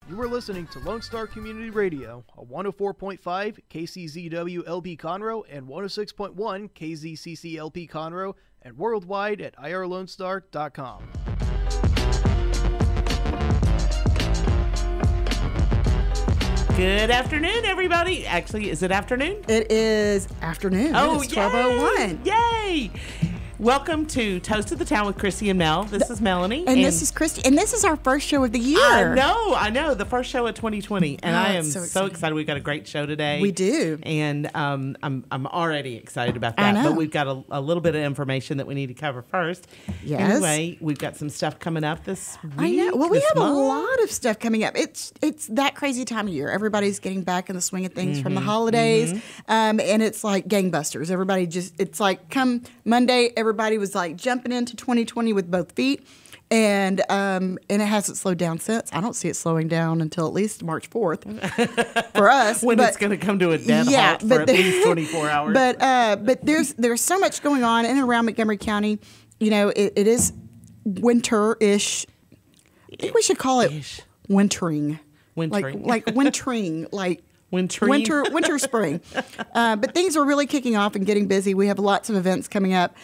You are listening to Lone Star Community Radio, a 104.5 KCZW LP Conroe and 106.1 KZCC LP Conroe, and worldwide at irlonestar.com. Good afternoon, everybody. Actually, is it afternoon? It is afternoon. Oh, it's 12:01. Yay! Welcome to Toast of the Town with Chrissy and Mel. This is Melanie. And this is Christy. And this is our first show of the year. I know. The first show of 2020. And I am so excited. We've got a great show today. We do. And I'm already excited about that. But we've got a little bit of information that we need to cover first. Yes. Anyway, we've got some stuff coming up this week. I know. Well, we have a lot of stuff coming up. It's that crazy time of year. Everybody's getting back in the swing of things from the holidays. And it's like gangbusters. It's like come Monday, everybody was like jumping into 2020 with both feet, and it hasn't slowed down since. I don't see it slowing down until at least March 4th for us. When it's going to come to a dead halt for at least 24 hours. But there's so much going on in and around Montgomery County. You know, it is winter-ish. I think we should call it wintering. Like wintering, like winter, spring. But things are really kicking off and getting busy. We have lots of events coming up.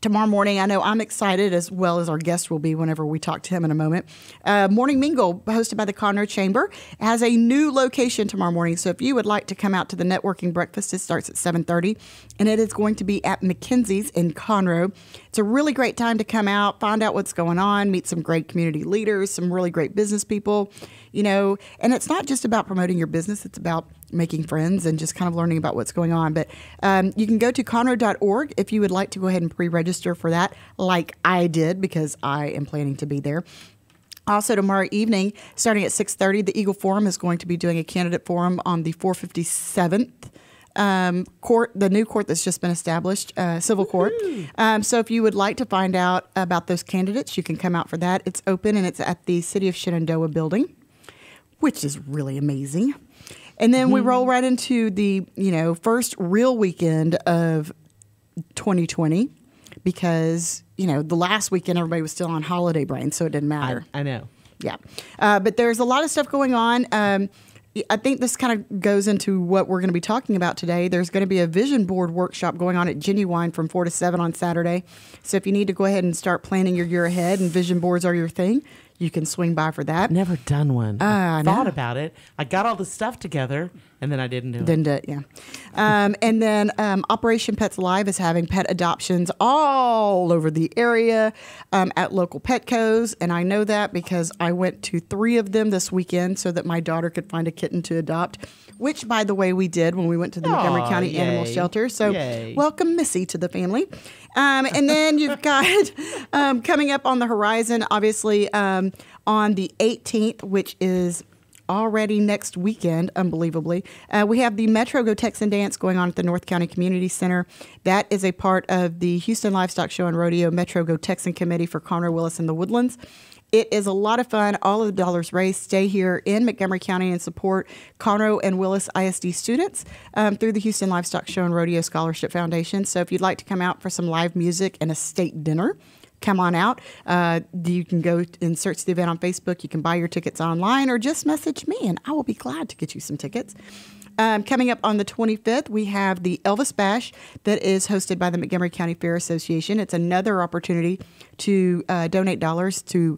Tomorrow morning, I know I'm excited, as well as our guest will be whenever we talk to him in a moment. Morning Mingle, hosted by the Conroe Chamber, has a new location tomorrow morning. So if you would like to come out to the networking breakfast, it starts at 7:30, and it is going to be at McKenzie's in Conroe. It's a really great time to come out, find out what's going on, meet some great community leaders, some really great business people, you know. And it's not just about promoting your business, it's about making friends and just kind of learning about what's going on. But you can go to conroe.org if you would like to go ahead and pre-register for that, like I did, because I am planning to be there. Also, tomorrow evening, starting at 6:30, the Eagle Forum is going to be doing a candidate forum on the 457th court, the new court that's just been established, civil court. So if you would like to find out about those candidates, you can come out for that. It's open, and it's at the City of Shenandoah building, which is really amazing. And then we roll right into the, first real weekend of 2020, because, the last weekend everybody was still on holiday brain, so it didn't matter. I know. Yeah. But there's a lot of stuff going on. I think this kind of goes into what we're going to be talking about today. There's going to be a vision board workshop going on at Genuine from 4 to 7 on Saturday. So if you need to go ahead and start planning your year ahead and vision boards are your thing, you can swing by for that. Never done one. I thought about it. I got all the stuff together, and then I didn't do it. Didn't do it, yeah. And then Operation Pets Live is having pet adoptions all over the area at local Petcos. And I know that because I went to 3 of them this weekend so that my daughter could find a kitten to adopt, which, by the way, we did when we went to the Montgomery County Animal Shelter. So welcome Missy to the family. And then you've got coming up on the horizon, obviously, on the 18th, which is already next weekend, unbelievably, we have the Metro Go Texan Dance going on at the North County Community Center. That is a part of the Houston Livestock Show and Rodeo Metro Go Texan Committee for Conroe, Willis, and the Woodlands. It is a lot of fun. All of the dollars raised stay here in Montgomery County and support Conroe and Willis ISD students through the Houston Livestock Show and Rodeo Scholarship Foundation. So if you'd like to come out for some live music and a state dinner, come on out. You can go and search the event on Facebook. You can buy your tickets online or just message me, and I will be glad to get you some tickets. Coming up on the 25th, we have the Elvis Bash that is hosted by the Montgomery County Fair Association. It's another opportunity to donate dollars to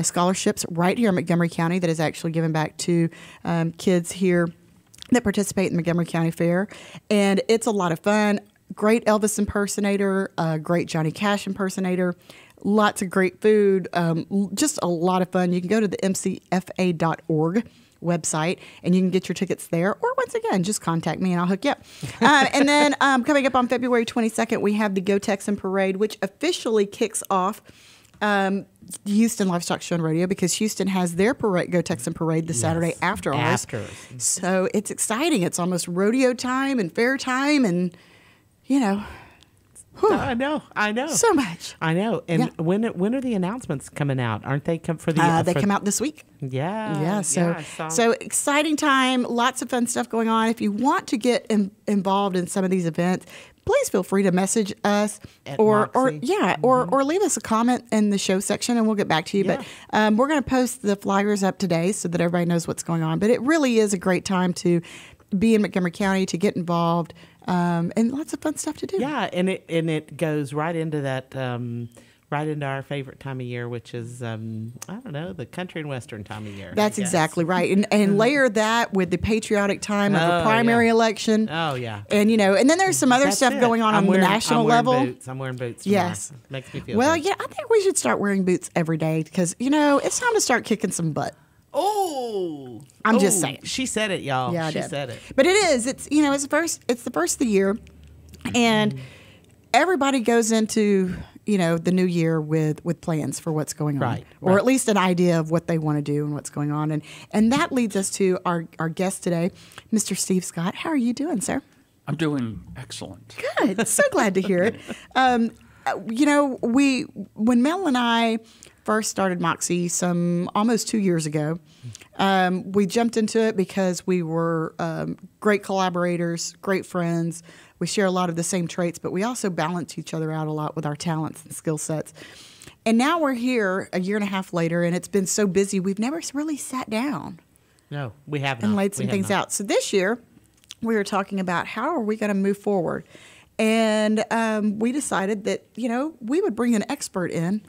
scholarships right here in Montgomery County that is actually given back to kids here that participate in the Montgomery County Fair. And it's a lot of fun. Great Elvis impersonator, great Johnny Cash impersonator, lots of great food, just a lot of fun. You can go to the mcfa.org website and you can get your tickets there, or once again, just contact me and I'll hook you up. And then coming up on February 22nd, we have the Go Texan Parade, which officially kicks off the Houston Livestock Show and Rodeo, because Houston has their parade, Go Texan Parade, the Saturday after ours. So it's exciting. It's almost rodeo time and fair time, and I know. So much. I know. And when are the announcements coming out? Aren't they come for the? They come out this week. Yeah. So exciting time. Lots of fun stuff going on. If you want to get involved in some of these events, please feel free to message us At or Moxie. or leave us a comment in the show section and we'll get back to you. Yeah. But we're going to post the flyers up today so that everybody knows what's going on. But it really is a great time to be in Montgomery County, to get involved, and lots of fun stuff to do. Yeah, and it goes right into that, right into our favorite time of year, which is I don't know, the country and western time of year. That's exactly right, and layer that with the patriotic time of a Oh, primary yeah. election. Oh yeah. And and then there's some other That's stuff it. going on the national I'm wearing level. Boots. I'm wearing boots. Tomorrow. Yes. Makes me feel Well, good. yeah, I think we should start wearing boots every day because it's time to start kicking some butt. Oh, I'm just saying. She said it, y'all. Yeah, I she did. said it. But it is. It's it's the first of the year, and everybody goes into the new year with plans for what's going on, Right, or right. at least an idea of what they want to do and what's going on, and that leads us to our guest today, Mr. Steve Scott. How are you doing, sir? I'm doing excellent. Good. So glad to hear it. When Mel and I first started Moxie some almost 2 years ago, we jumped into it because we were great collaborators, great friends. We share a lot of the same traits, but we also balance each other out a lot with our talents and skill sets. And now we're here a year and a half later, and it's been so busy, we've never really sat down No, we have not. and laid some We have things not. out. So this year, we were talking about how are we going to move forward. And we decided that, we would bring an expert in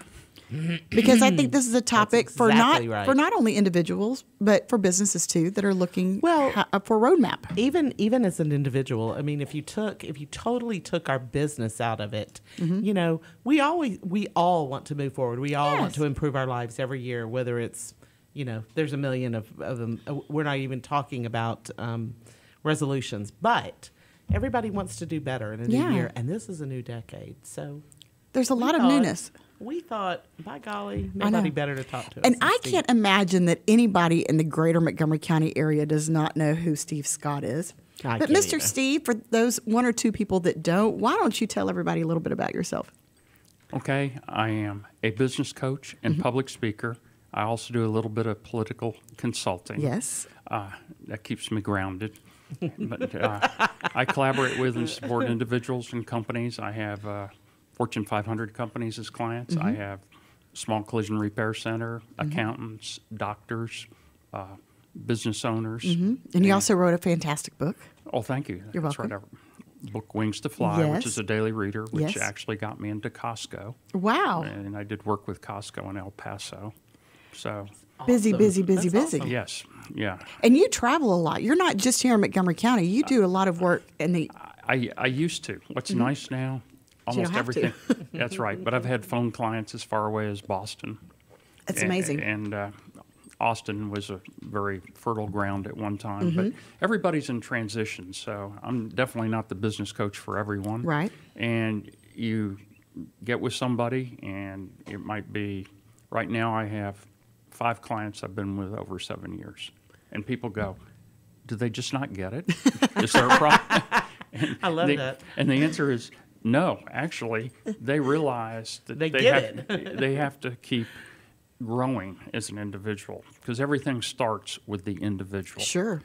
because I think this is a topic That's for exactly right. not only individuals, but for businesses too that are looking Well, for a roadmap. Even as an individual, I mean, if you totally took our business out of it, we all want to move forward. We all want Yes. to improve our lives every year, whether it's, there's a million of them. We're not even talking about resolutions, but everybody wants to do better in a Yeah. new year, and this is a new decade. So There's a lot of thought- newness. We thought, by golly, I know. nobody better to talk to us. And than I Steve. can't imagine that anybody in the greater Montgomery County area does not know who Steve Scott is. I But can't Mr. either. Steve, for those one or two people that don't, why don't you tell everybody a little bit about yourself? Okay, I am a business coach and public speaker. I also do a little bit of political consulting. Yes. That keeps me grounded. But I collaborate with and support individuals and companies. I have Fortune 500 companies as clients. I have small collision repair center, accountants, doctors, business owners. And you also wrote a fantastic book. Oh, thank you. You're That's welcome. right. Book Wings to Fly, Yes. which is a daily reader, which Yes. actually got me into Costco. Wow. And I did work with Costco in El Paso. So, Busy, busy, busy, That's busy. awesome. yes, yeah. And you travel a lot. You're not just here in Montgomery County. You do a lot of work in the. I used to. What's nice now, you don't almost have to. everything. That's right. But I've had phone clients as far away as Boston. It's A- amazing. And Austin was a very fertile ground at one time. But everybody's in transition, so I'm definitely not the business coach for everyone. Right. And you get with somebody, and it might be, right now I have 5 clients I've been with over 7 years. And people go, do they just not get it? Is there a problem? I love that. And the answer is no. Actually, they realize that They they get have, they have to keep growing as an individual because everything starts with the individual. Sure.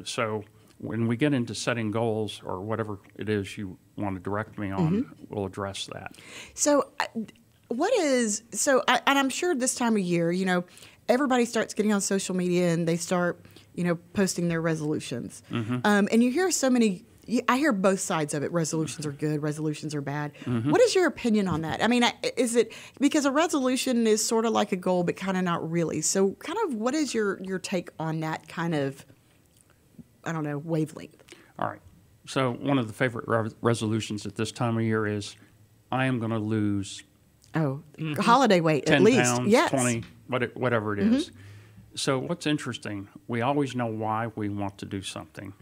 So when we get into setting goals or whatever it is you want to direct me on, we'll address that. So, and I'm sure this time of year, everybody starts getting on social media and they start, posting their resolutions. And you hear so many. I hear both sides of it. Resolutions are good. Resolutions are bad. What is your opinion on that? I mean, is it because a resolution is sort of like a goal, but kind of not really? So, kind of, what is your take on that kind of, I don't know, wavelength? All right. So one of the favorite resolutions at this time of year is I am going to lose Oh, holiday weight 10 at least. pounds, Yes. 20, whatever it is. So what's interesting, we always know why we want to do something.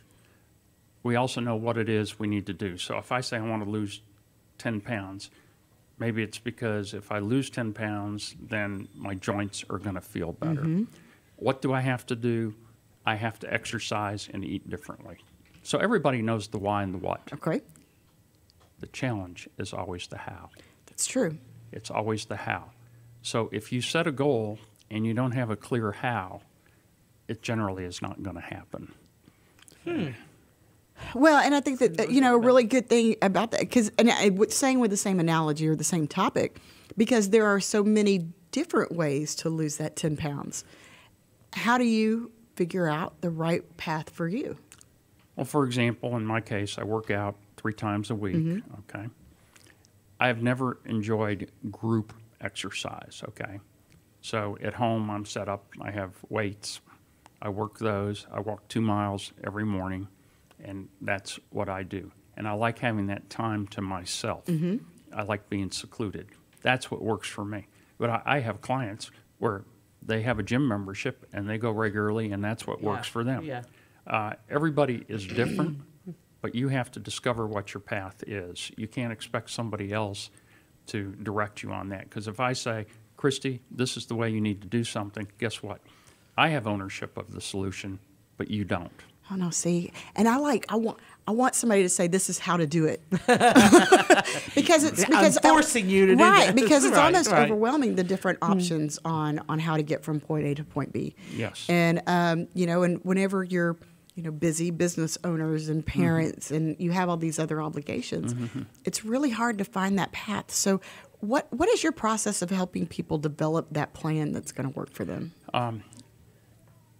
We also know what it is we need to do. So if I say I want to lose 10 pounds, maybe it's because if I lose 10 pounds, then my joints are going to feel better. What do I have to do? I have to exercise and eat differently. So everybody knows the why and the what. Okay. The challenge is always the how. That's true. It's always the how. So if you set a goal and you don't have a clear how, it generally is not going to happen. Well, and I think that, a really good thing about that, because, and saying with the same analogy or the same topic, because there are so many different ways to lose that 10 pounds. How do you figure out the right path for you? Well, for example, in my case, I work out 3 times a week, okay? I've never enjoyed group exercise, okay? So at home, I'm set up, I have weights, I work those, I walk 2 miles every morning, and that's what I do. And I like having that time to myself. I like being secluded. That's what works for me. But I have clients where they have a gym membership and they go regularly, and that's what works for them. Yeah. Everybody is different, but you have to discover what your path is. You can't expect somebody else to direct you on that. Because if I say, Christy, this is the way you need to do something, guess what? I have ownership of the solution, but you don't. Oh no, see, and I want somebody to say this is how to do it, because I'm forcing you to do right, that. because it's Right, almost right. overwhelming, the different options on how to get from point A to point B. Yes. And and whenever you're busy business owners and parents, and you have all these other obligations, it's really hard to find that path. So, what is your process of helping people develop that plan that's going to work for them?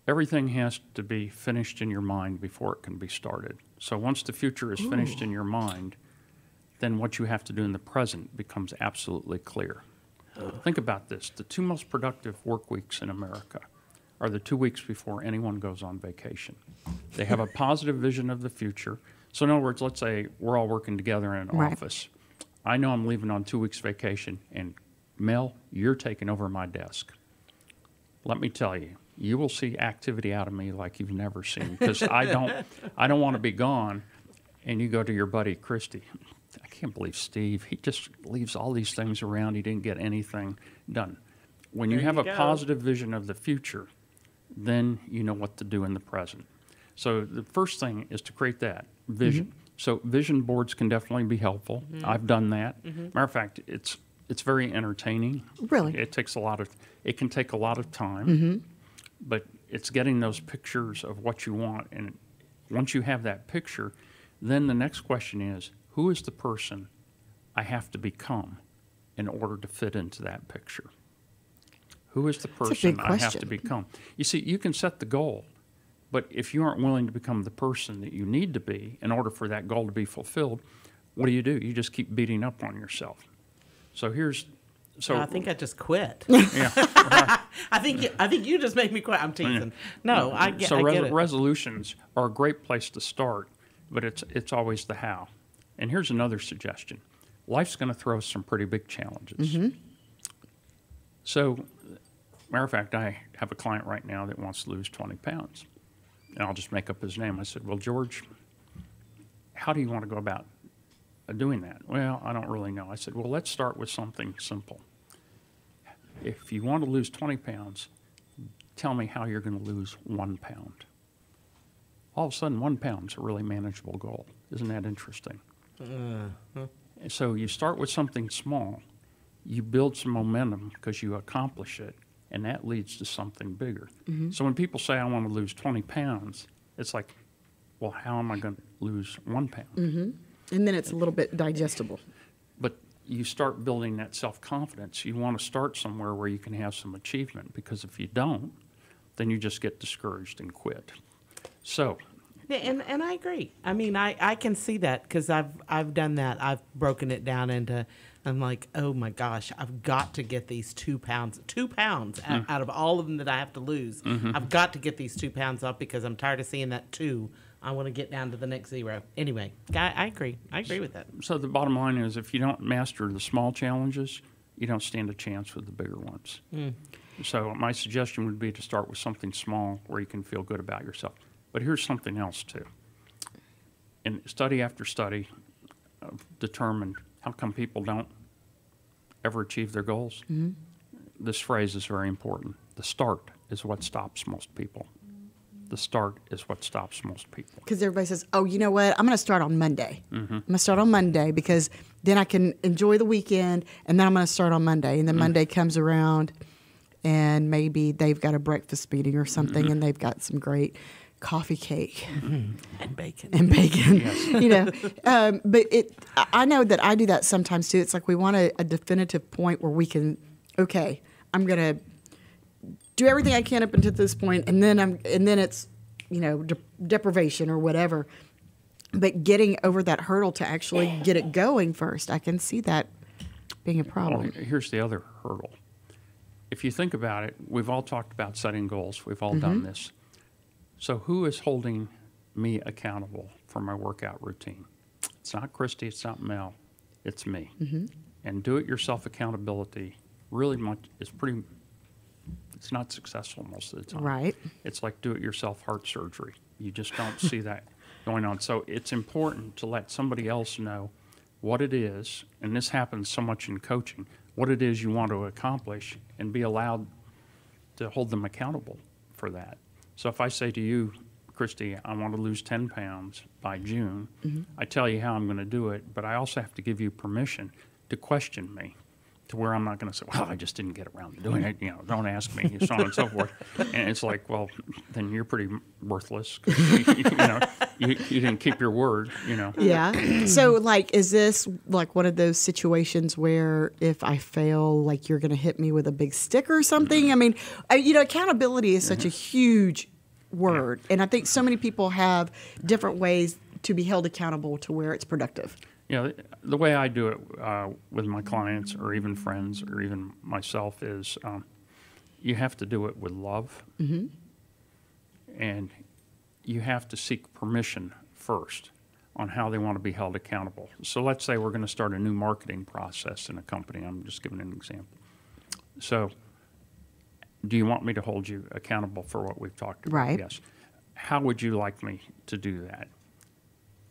Everything has to be finished in your mind before it can be started. So once the future is finished in your mind, then what you have to do in the present becomes absolutely clear. Think about this. The 2 most productive work weeks in America are the 2 weeks before anyone goes on vacation. They have a positive vision of the future. So in other words, let's say we're all working together in an Right. office. I know I'm leaving on 2 weeks vacation, and Mel, you're taking over my desk. Let me tell you, you will see activity out of me like you've never seen, because I don't want to be gone. And you go to your buddy Christy, I can't believe Steve, he just leaves all these things around, he didn't get anything done. When you There have you a go. positive vision of the future, then you know what to do in the present. So the first thing is to create that vision. So vision boards can definitely be helpful. I've done that. Matter of fact, it's very entertaining. Really? It can take a lot of time. But it's getting those pictures of what you want. And once you have that picture, then the next question is, who is the person I have to become in order to fit into that picture? Who is the That's a person big I have to question. become? You see, you can set the goal, but if you aren't willing to become the person that you need to be in order for that goal to be fulfilled, what do? You just keep beating up on yourself. So I think I just quit. yeah. Right. I think you just made me quit. I'm teasing. No, I get it. Resolutions are a great place to start, but it's always the how. And here's another suggestion. Life's going to throw us some pretty big challenges. So, matter of fact, I have a client right now that wants to lose 20 pounds. And I'll just make up his name. I said, well, George, how do you want to go about doing that? Well, I don't really know. I said, well, let's start with something simple. If you want to lose 20 pounds, tell me how you're going to lose 1 pound. All of a sudden, 1 pound is a really manageable goal. Isn't that interesting? So you start with something small. You build some momentum because you accomplish it, and that leads to something bigger. So when people say, I want to lose 20 pounds, it's like, well, how am I going to lose 1 pound? And then it's a little bit digestible. But you start building that self-confidence. You want to start somewhere where you can have some achievement, because if you don't, then you just get discouraged and quit. So, Yeah, and I agree. I mean, I can see that because I've done that. I've broken it down into. I'm like, oh my gosh, I've got to get these 2 pounds. 2 pounds out of all of them that I have to lose. I've got to get these 2 pounds off because I'm tired of seeing that 2. I want to get down to the next 0. Anyway, I agree. I agree with that. So the bottom line is, if you don't master the small challenges, you don't stand a chance with the bigger ones. So my suggestion would be to start with something small where you can feel good about yourself. But here's something else too. And study after study determined how come people don't ever achieve their goals. This phrase is very important. The start is what stops most people. The start is what stops most people. Because everybody says, oh, you know what? I'm going to start on Monday. I'm going to start on Monday because then I can enjoy the weekend, and then I'm going to start on Monday. And then Monday comes around, and maybe they've got a breakfast meeting or something, and they've got some great coffee cake And bacon. and bacon. Yes. You know, but I know that I do that sometimes too. It's like we want a definitive point where we can, okay, I'm gonna do everything I can up until this point, and then it's, you know, deprivation or whatever. But getting over that hurdle to actually get it going first, I can see that being a problem. Well, here's the other hurdle. If you think about it, we've all talked about setting goals. We've all done this. So who is holding me accountable for my workout routine? It's not Christy. It's not Mel. It's me. And do-it-yourself accountability really much is pretty. It's not successful most of the time. Right. It's like do-it-yourself heart surgery. You just don't see that going on. So it's important to let somebody else know what it is, and this happens so much in coaching, what it is you want to accomplish, and be allowed to hold them accountable for that. So if I say to you, Christy, I want to lose 10 pounds by June, I tell you how I'm going to do it, but I also have to give you permission to question me, to where I'm not going to say, well, I just didn't get around to doing it, you know, don't ask me, so on and so forth. And it's like, well, then you're pretty worthless, 'cause you didn't keep your word, you know. Yeah. So, like, is this like one of those situations where if I fail, like, you're going to hit me with a big stick or something? I mean, you know, accountability is such a huge word. And I think so many people have different ways to be held accountable to where it's productive. You know, the way I do it with my clients or even friends or even myself is you have to do it with love. And you have to seek permission first on how they want to be held accountable. So let's say we're going to start a new marketing process in a company. I'm just giving an example. So do you want me to hold you accountable for what we've talked about? Right. Yes. How would you like me to do that?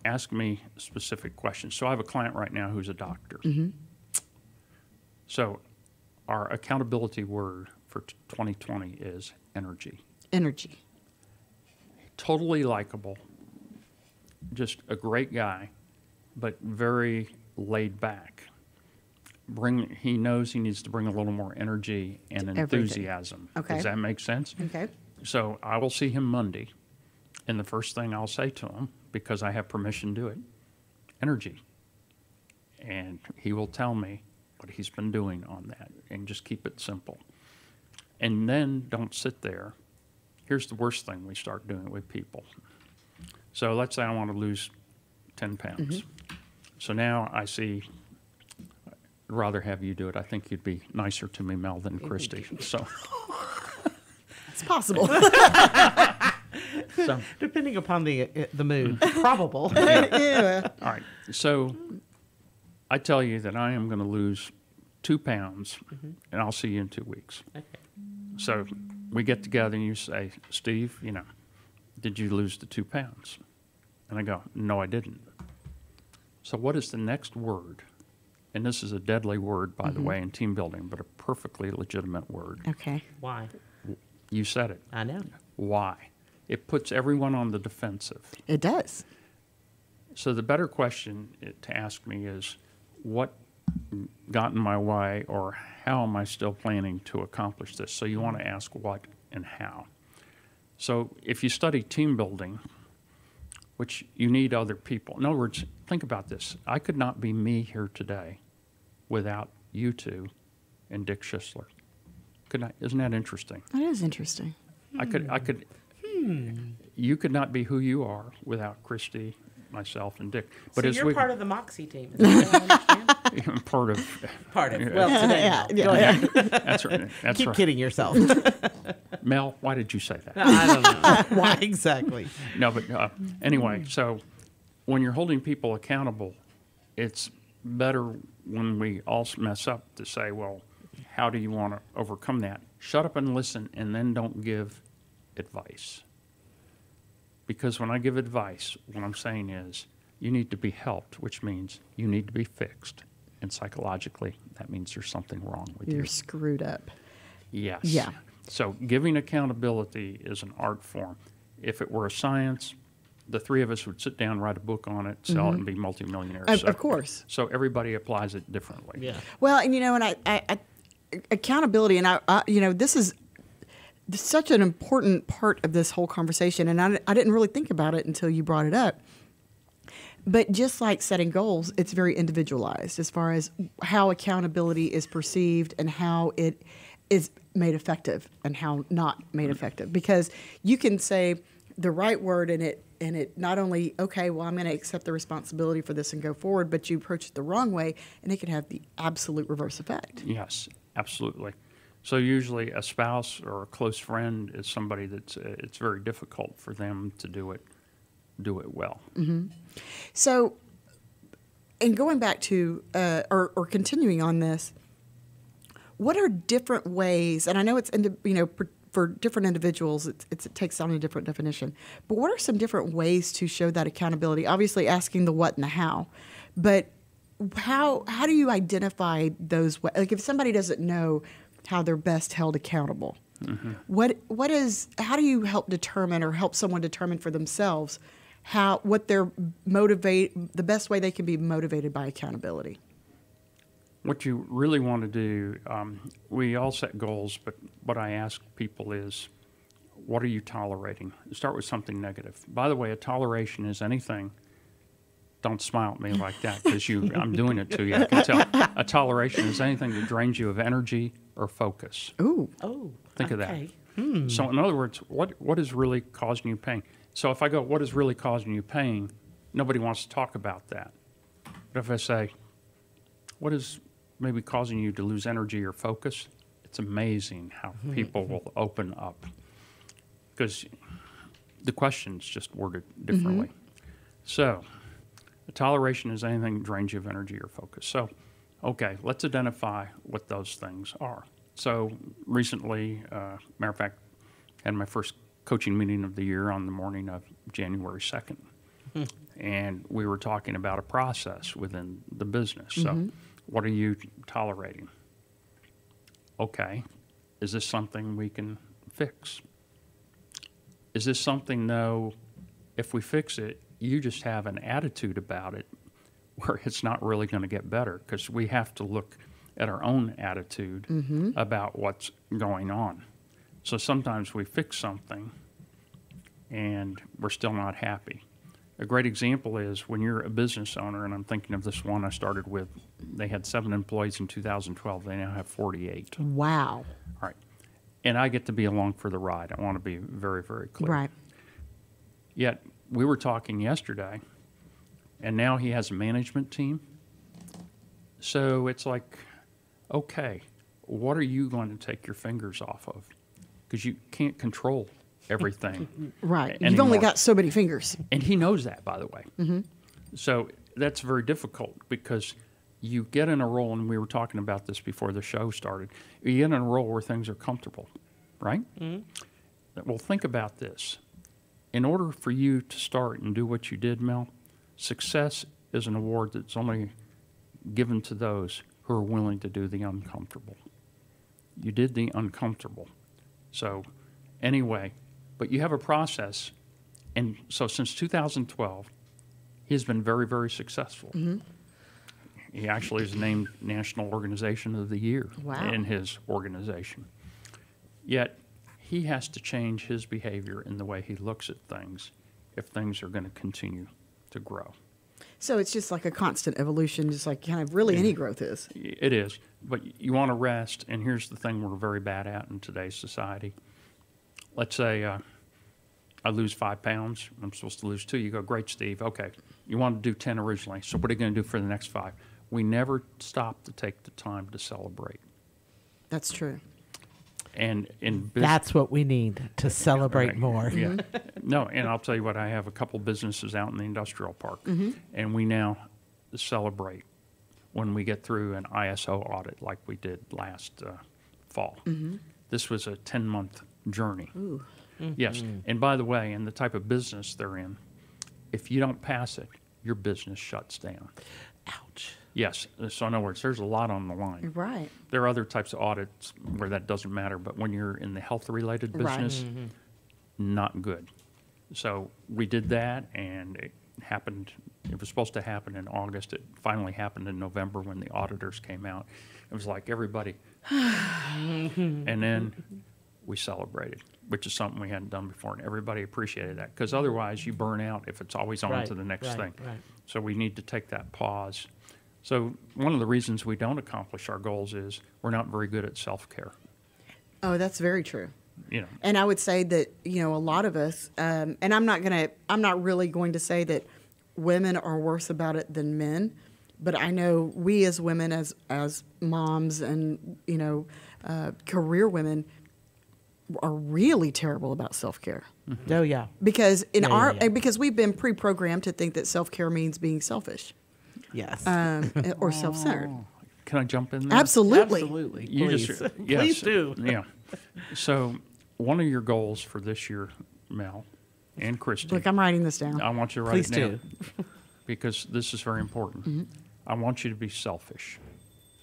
Ask me specific questions. So I have a client right now who's a doctor. So our accountability word for 2020 is energy. Energy. Totally likable, just a great guy, but very laid back. He knows he needs to bring a little more energy and Everything. enthusiasm. Okay. Does that make sense? Okay. So I will see him Monday, and the first thing I'll say to him, because I have permission to do it, energy. And he will tell me what he's been doing on that, and just keep it simple. And then don't sit there. Here's the worst thing we start doing with people. So let's say I want to lose 10 pounds. So now I see, I'd rather have you do it. I think you'd be nicer to me, Mel, than Christy. So It's possible. So, Depending upon the mood, probable. Yeah. all right. So I tell you that I am going to lose 2 pounds, and I'll see you in 2 weeks. Okay. So we get together, and you say, Steve, did you lose the 2 pounds? And I go, no, I didn't. So what is the next word? And this is a deadly word, by the way, in team building, but a perfectly legitimate word. Okay. Why? You said it. I know. Why? It puts everyone on the defensive. It does. So the better question to ask me is, what got in my way, or how am I still planning to accomplish this? So you want to ask what and how. So if you study team building, which you need other people. In other words, think about this. I could not be me here today without you two and Dick Schisler. Isn't that interesting? That is interesting. You could not be who you are without Christy, myself, and Dick. But as you're part of the Moxie team. Is that what I understand? part of. Part of. Well, today. Yeah, Go ahead. That's right. That's Keep right. kidding yourself. Mel, why did you say that? I don't know. Why exactly? No, but anyway, so when you're holding people accountable, it's better when we all mess up to say, well, how do you want to overcome that? Shut up and listen, and then don't give advice. Because when I give advice, what I'm saying is you need to be helped, which means you need to be fixed. And psychologically, that means there's something wrong with You're you. screwed up. Yes. Yeah. So giving accountability is an art form. If it were a science, the three of us would sit down, write a book on it, sell it, and be multimillionaires. Of course. So everybody applies it differently. Yeah. Well, and and accountability, and this is such an important part of this whole conversation, and I didn't really think about it until you brought it up. But just like setting goals, it's very individualized as far as how accountability is perceived and how it is made effective and how not made effective. Because you can say the right word and it not only, okay, well, I'm going to accept the responsibility for this and go forward, but you approach it the wrong way and it can have the absolute reverse effect. Yes, absolutely. So usually a spouse or a close friend is somebody that's it's very difficult for them to do it well. Mm-hmm. So, and going back to or continuing on this, what are different ways? And I know it's for different individuals, it takes on a different definition. But what are some different ways to show that accountability? Obviously, asking the what and the how, but how do you identify those? Like, if somebody doesn't know how they're best held accountable, mm-hmm. How do you help determine or help someone determine for themselves the best way they can be motivated by accountability? What you really want to do, we all set goals, but what I ask people is, what are you tolerating? Start with something negative. By the way, a toleration is anything. Don't smile at me like that, because I'm doing it to you. I can tell. A toleration is anything that drains you of energy or focus. Ooh. Oh, Think of that. okay. So in other words, what is really causing you pain? So if I go, what is really causing you pain? Nobody wants to talk about that. But if I say, what is maybe causing you to lose energy or focus? It's amazing how people will open up, because the question's just worded differently. So a toleration is anything that drains you of energy or focus. So, okay, let's identify what those things are. So recently, matter of fact, had my first coaching meeting of the year on the morning of January 2nd. And we were talking about a process within the business. So what are you tolerating? Okay, is this something we can fix? Is this something, though, if we fix it, you just have an attitude about it where it's not really going to get better? Because we have to look at our own attitude about what's going on. So sometimes we fix something and we're still not happy. A great example is when you're a business owner, and I'm thinking of this one I started with. They had 7 employees in 2012. They now have 48. Wow. All right. And I get to be along for the ride. I want to be very, very clear. Right. Yet we were talking yesterday, and now he has a management team. So it's like, okay, what are you going to take your fingers off of? Because you can't control everything. Right. anymore. You've only got so many fingers. And he knows that, by the way. So that's very difficult, because you get in a role, and we were talking about this before the show started, you get in a role where things are comfortable, right? Well, think about this. In order for you to start and do what you did, Mel, success is an award that's only given to those who are willing to do the uncomfortable. You did the uncomfortable. So anyway, but you have a process. And so since 2012, he has been very, very successful. He actually is named National Organization of the Year in his organization. Yet he has to change his behavior in the way he looks at things if things are going to continue to grow. So it's just like a constant evolution, just like kind of really any growth is. It is. But you want to rest, and here's the thing we're very bad at in today's society. Let's say I lose 5 pounds. I'm supposed to lose 2. You go, great, Steve. Okay, you wanted to do 10 originally, so what are you going to do for the next 5? We never stop to take the time to celebrate. That's true. And in That's what we need to celebrate more. Yeah. No, and I'll tell you what, I have a couple businesses out in the industrial park, and we now celebrate when we get through an ISO audit like we did last fall. This was a 10-month journey. Yes, and by the way, in the type of business they're in, if you don't pass it, your business shuts down. Ouch. Yes, so in other words, there's a lot on the line. Right. There are other types of audits where that doesn't matter, but when you're in the health-related business, not good. So we did that, and happened. It was supposed to happen in August. It finally happened in November when the auditors came out. It was like everybody. And then we celebrated, which is something we hadn't done before, and everybody appreciated that, because otherwise you burn out if it's always on to the next thing. Right. So we need to take that pause. So one of the reasons we don't accomplish our goals is we're not very good at self-care. Oh, that's very true. You know, And I would say that, a lot of us, and I'm not really going to say that women are worse about it than men, but I know we as women, as moms and, career women, are really terrible about self-care. Oh yeah. Because Yeah. because we've been pre-programmed to think that self-care means being selfish, Yes. or self-centered. can I jump in there? Absolutely. Absolutely. You Please. just, Please do. Yeah. So one of your goals for this year, Mel and Christy, Look, I'm writing this down. I want you to write Please it down do. because this is very important. I want you to be selfish.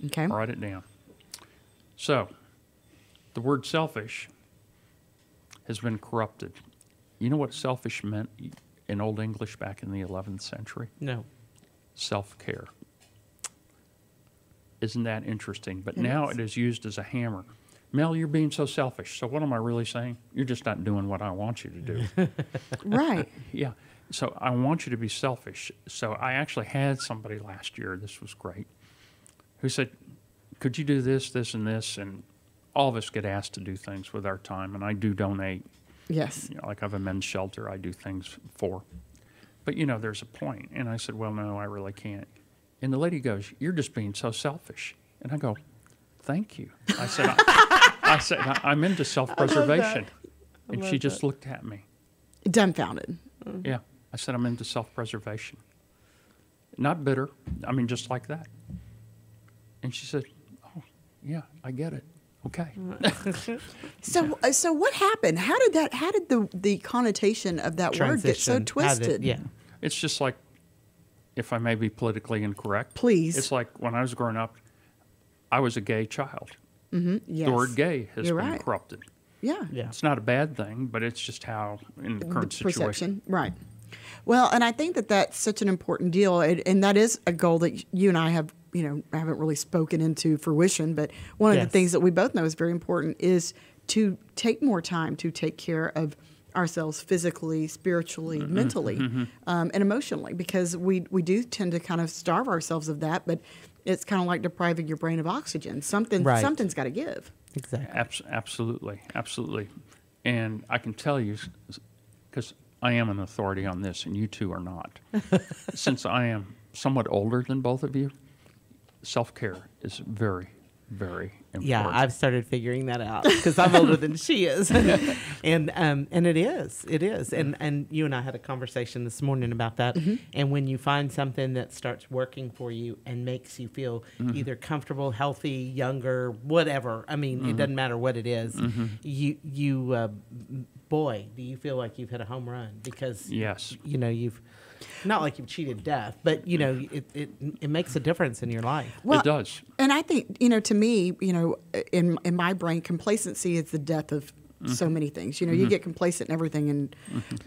Okay. Write it down. So the word selfish has been corrupted. You know what selfish meant in Old English back in the 11th century? No. Self-care. Isn't that interesting? But now is. it is used as a hammer. Mel, you're being so selfish. So what am I really saying? You're just not doing what I want you to do. Right. Yeah. So I want you to be selfish. So I actually had somebody last year, this was great, who said, could you do this, this, and this? And all of us get asked to do things with our time, and I do donate. Yes. Like I have a men's shelter I do things for. But, there's a point. And I said, well, no, I really can't. And the lady goes, you're just being so selfish. And I go, thank you. I said, I'm into self-preservation. And she just looked at me. Dumbfounded. Yeah. I said, I'm into self-preservation. Not bitter. I mean, just like that. And she said, oh, yeah, I get it. Okay. So what happened? How did the connotation of that word get so Transition. How did- twisted? Yeah. It's just like, if I may be politically incorrect. Please. It's like when I was growing up, I was a gay child. Yes. The word gay has You're been right. corrupted. Yeah. Yeah. It's not a bad thing, but it's just how in the current situation. Perception. Right. Well, and I think that that's such an important deal, and that is a goal that you and I have, haven't really spoken into fruition. But one of the Yes. things that we both know is very important is to take more time to take care of ourselves physically, spiritually, mentally, and emotionally, because we do tend to kind of starve ourselves of that. But it's kind of like depriving your brain of oxygen. Right. Something's got to give. Exactly. Absolutely. And I can tell you, because I am an authority on this, and you two are not. Since I am somewhat older than both of you, self-care is very, very important. Yeah, I've started figuring that out because I'm older than she is, and it is, and you and I had a conversation this morning about that. And when you find something that starts working for you and makes you feel either comfortable, healthy, younger, whatever. I mean, it doesn't matter what it is. Boy, do you feel like you've hit a home run because Yes. you've. Not like you've cheated death, but it makes a difference in your life. Well, It does. And I think, to me, in my brain, complacency is the death of so many things. You get complacent in everything,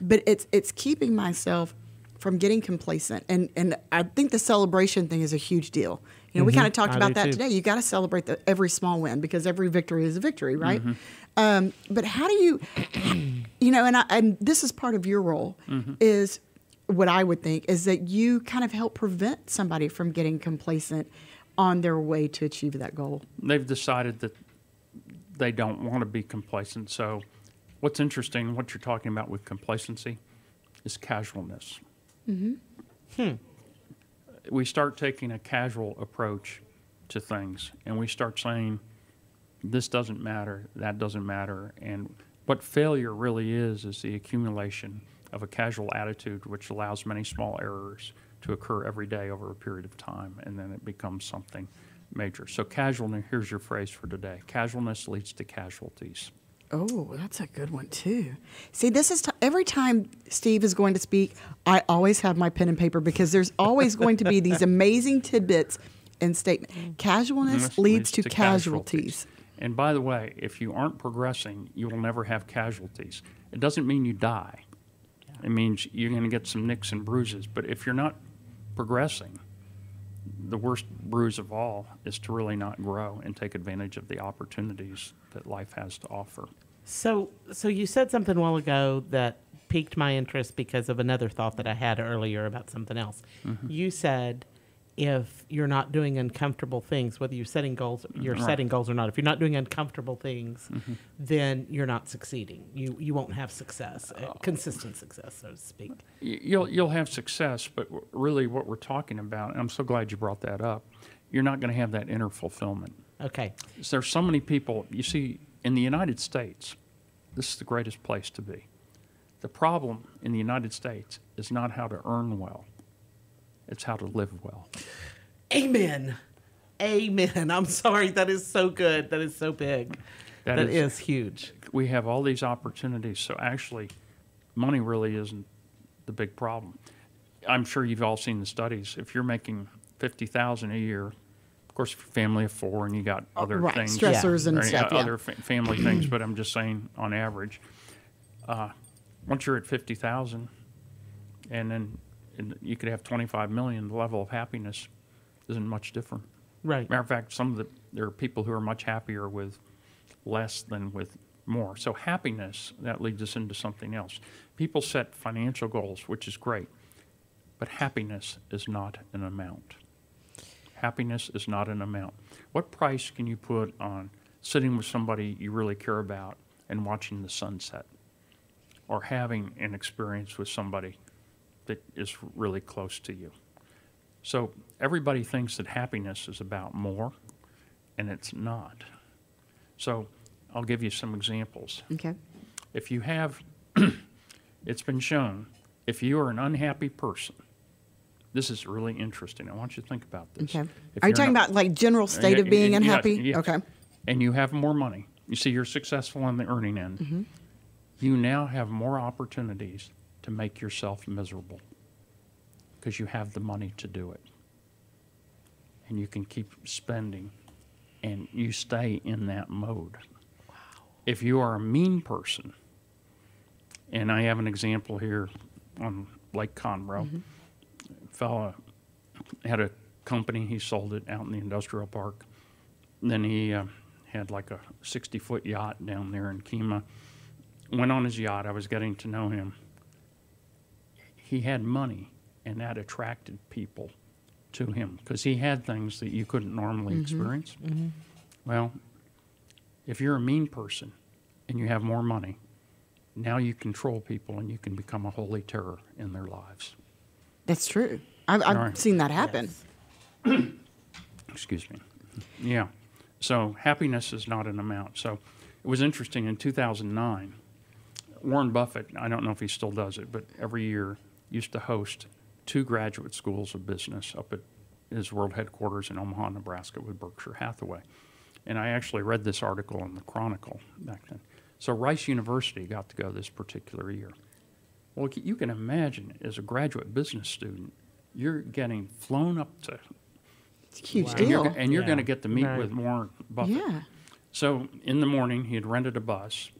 but it's keeping myself from getting complacent. And I think the celebration thing is a huge deal. We kind of talked I about do that too. today. You got to celebrate every small win because every victory is a victory, right? But how do you, and this is part of your role, is what I would think is that you kind of help prevent somebody from getting complacent on their way to achieve that goal. They've decided that they don't want to be complacent. So what's interesting, what you're talking about with complacency, is casualness. We start taking a casual approach to things, and we start saying, this doesn't matter, that doesn't matter. And what failure really is the accumulation of a casual attitude which allows many small errors to occur every day over a period of time, and then it becomes something major. So casualness, here's your phrase for today. Casualness leads to casualties. Oh, that's a good one, too. See, this is every time Steve is going to speak, I always have my pen and paper because there's always going to be these amazing tidbits and statements. Casualness leads to casualties. And by the way, if you aren't progressing, you will never have casualties. It doesn't mean you die. It means you're going to get some nicks and bruises. But if you're not progressing, the worst bruise of all is to really not grow and take advantage of the opportunities that life has to offer. So you said something a while ago that piqued my interest because of another thought that I had earlier about something else. Mm-hmm. You said if you're not doing uncomfortable things, whether you're setting goals or not, if you're not doing uncomfortable things, then you're not succeeding. You won't have success, consistent success, so to speak. You'll have success, but really what we're talking about, and I'm so glad you brought that up, you're not going to have that inner fulfillment. Okay. So there's so many people, you see, in the United States, this is the greatest place to be. The problem in the United States is not how to earn well. It's how to live well. Amen. Amen. I'm sorry. That is so good. That is so big. That is huge. We have all these opportunities. So actually, money really isn't the big problem. I'm sure you've all seen the studies. If you're making $50,000 a year, of course, if you're a family of four and you got other things, stressors and stuff, other family things. But I'm just saying, on average, once you're at 50,000, and then you could have 25 million, the level of happiness isn't much different. Right. Matter of fact, there are people who are much happier with less than with more. So happiness, that leads us into something else. People set financial goals, which is great, but happiness is not an amount. Happiness is not an amount. What price can you put on sitting with somebody you really care about and watching the sunset, or having an experience with somebody that is really close to you? So everybody thinks that happiness is about more, and it's not. So I'll give you some examples. Okay. If you have, it's been shown, if you are an unhappy person, this is really interesting. I want you to think about this. Okay. If Are you you're talking about like general state of being unhappy? Yes. Okay. And you have more money. You see, you're successful on the earning end. Mm-hmm. You now have more opportunities to make yourself miserable because you have the money to do it. And you can keep spending, and you stay in that mode. Wow. If you are a mean person, and I have an example here on Lake Conroe, fella had a company, he sold it out in the industrial park. And then he had like a 60-foot yacht down there in Kemah. Went on his yacht. I was getting to know him. He had money, and that attracted people to him because he had things that you couldn't normally experience. Well, if you're a mean person and you have more money, now you control people and you can become a holy terror in their lives. That's true. I've seen that happen. Yes. Excuse me. Yeah. So happiness is not an amount. So it was interesting in 2009, Warren Buffett, I don't know if he still does it, but every year used to host 2 graduate schools of business up at his world headquarters in Omaha, Nebraska with Berkshire Hathaway. And I actually read this article in the Chronicle back then. So Rice University got to go this particular year. Well, you can imagine as a graduate business student, you're getting flown up to... It's a huge And deal. you're going to get to meet with Warren Buffett. Yeah. So in the morning, he had rented a bus,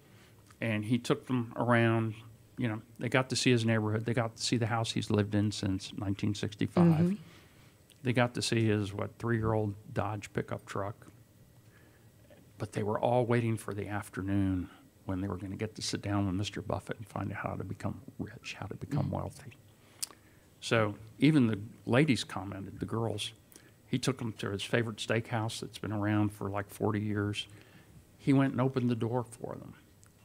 and he took them around. You know, they got to see his neighborhood. They got to see the house he's lived in since 1965. They got to see his, 3-year-old Dodge pickup truck. But they were all waiting for the afternoon when they were going to get to sit down with Mr. Buffett and find out how to become rich, how to become wealthy. So even the ladies commented, the girls. He took them to his favorite steakhouse that's been around for like 40 years. He went and opened the door for them.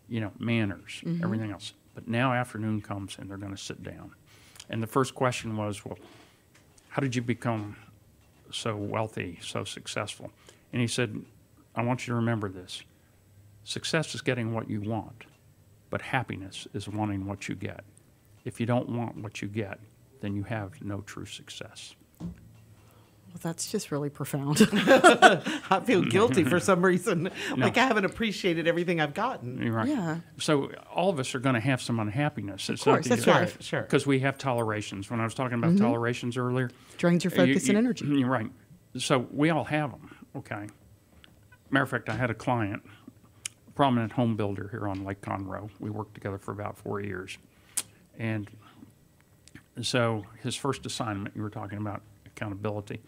You know, manners, everything else. But now afternoon comes and they're going to sit down. And the first question was, well, how did you become so wealthy, so successful? And he said, I want you to remember this. Success is getting what you want, but happiness is wanting what you get. If you don't want what you get, then you have no true success. Well, that's just really profound. I feel guilty for some reason. Like I haven't appreciated everything I've gotten. You're right. Yeah. So all of us are going to have some unhappiness. Of course, that's right. Sure. Because we have tolerations. When I was talking about tolerations earlier. Drains your focus and energy. You're right. So we all have them, okay? Matter of fact, I had a client, a prominent home builder here on Lake Conroe. We worked together for about 4 years. And so his first assignment, you were talking about accountability.